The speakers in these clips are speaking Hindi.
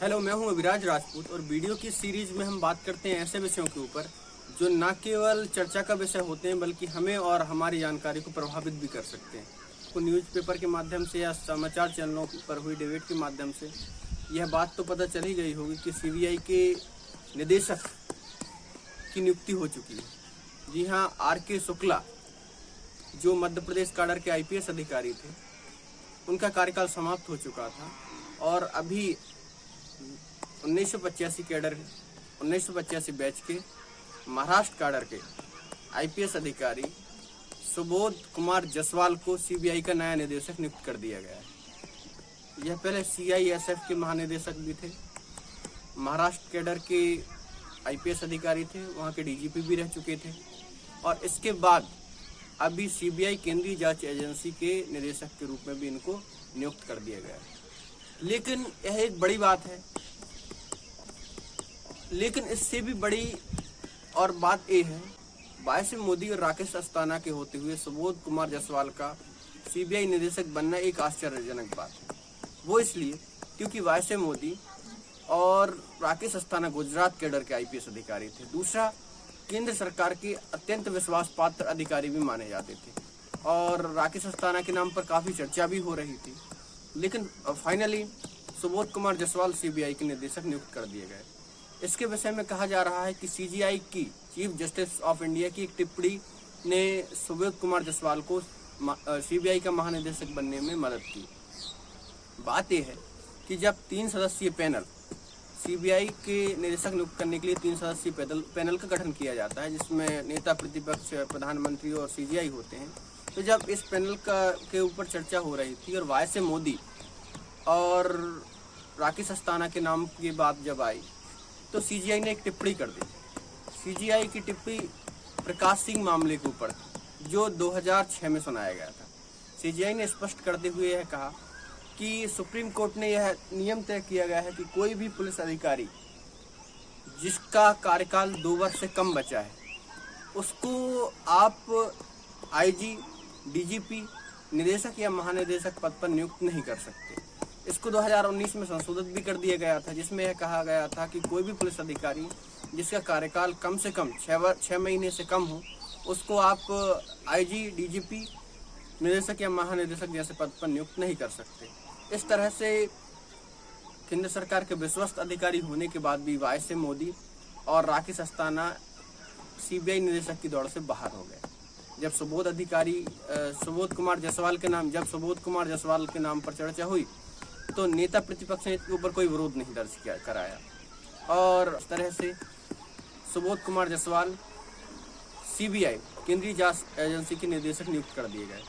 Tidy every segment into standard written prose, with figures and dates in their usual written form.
हेलो, मैं हूं अभिराज राजपूत और वीडियो की सीरीज में हम बात करते हैं ऐसे विषयों के ऊपर जो न केवल चर्चा का विषय होते हैं बल्कि हमें और हमारी जानकारी को प्रभावित भी कर सकते हैं। तो न्यूज़पेपर के माध्यम से या समाचार चैनलों पर हुई डिबेट के माध्यम से यह बात तो पता चल ही गई होगी कि सीबीआई के निदेशक की नियुक्ति हो चुकी है। जी हाँ, आर.के. शुक्ला जो मध्य प्रदेश काडर के आईपीएस अधिकारी थे, उनका कार्यकाल समाप्त हो चुका था और अभी 1985 बैच के महाराष्ट्र काडर के आईपीएस अधिकारी सुबोध कुमार जायसवाल को सीबीआई का नया निदेशक नियुक्त कर दिया गया है। यह पहले सीआईएसएफ के महानिदेशक भी थे, महाराष्ट्र कैडर के आईपीएस अधिकारी थे, वहां के डीजीपी भी रह चुके थे और इसके बाद अभी सीबीआई केंद्रीय जांच एजेंसी के निदेशक के रूप में भी इनको नियुक्त कर दिया गया है। लेकिन यह एक बड़ी बात है, लेकिन इससे भी बड़ी और बात यह है, वाई मोदी और राकेश अस्थाना के होते हुए सुबोध कुमार जायसवाल का सीबीआई निदेशक बनना एक आश्चर्यजनक बात है। वो इसलिए क्योंकि वाई मोदी और राकेश अस्थाना गुजरात कैडर के आईपीएस अधिकारी थे। दूसरा, केंद्र सरकार के अत्यंत विश्वास पात्र अधिकारी भी माने जाते थे और राकेश अस्थाना के नाम पर काफी चर्चा भी हो रही थी। लेकिन फाइनली सुबोध कुमार जायसवाल सीबीआई के निदेशक नियुक्त कर दिए गए। इसके विषय में कहा जा रहा है कि सीजीआई की चीफ जस्टिस ऑफ इंडिया की एक टिप्पणी ने सुबोध कुमार जायसवाल को सीबीआई का महानिदेशक बनने में मदद की। बात यह है कि जब 3 सदस्यीय पैनल सीबीआई के निदेशक नियुक्त करने के लिए 3 सदस्यीय पैनल का गठन किया जाता है, जिसमें नेता प्रतिपक्ष, प्रधानमंत्री और सीजीआई होते हैं, तो जब इस पैनल के ऊपर चर्चा हो रही थी और वाई मोदी और राकेश अस्थाना के नाम की बात जब आई तो सीजीआई ने एक टिप्पणी कर दी। सीजीआई की टिप्पणी प्रकाश सिंह मामले के ऊपर जो 2006 में सुनाया गया था। सीजीआई ने स्पष्ट करते हुए यह कहा कि सुप्रीम कोर्ट ने यह नियम तय किया गया है कि कोई भी पुलिस अधिकारी जिसका कार्यकाल 2 वर्ष से कम बचा है उसको आप आईजी, डीजीपी, निदेशक या महानिदेशक पद पर नियुक्त नहीं कर सकते। इसको 2019 में संशोधित भी कर दिया गया था, जिसमें यह कहा गया था कि कोई भी पुलिस अधिकारी जिसका कार्यकाल कम से कम 6 महीने से कम हो उसको आप आईजी, डीजीपी, निदेशक या महानिदेशक जैसे पद पर नियुक्त नहीं कर सकते। इस तरह से केंद्र सरकार के विश्वस्त अधिकारी होने के बाद भी वाई मोदी और राकेश अस्थाना सीबीआई निदेशक की दौड़ से बाहर हो गए। जब सुबोध कुमार जायसवाल के नाम पर चर्चा हुई तो नेता प्रतिपक्ष ने इसके ऊपर कोई विरोध नहीं दर्ज कराया और इस तरह से सुबोध कुमार जायसवाल सीबीआई केंद्रीय जांच एजेंसी के निदेशक नियुक्त कर दिए गए।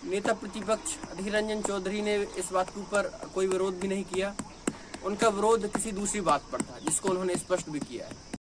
नेता प्रतिपक्ष अधीर रंजन चौधरी ने इस बात के ऊपर कोई विरोध भी नहीं किया। उनका विरोध किसी दूसरी बात पर था जिसको उन्होंने स्पष्ट भी किया है।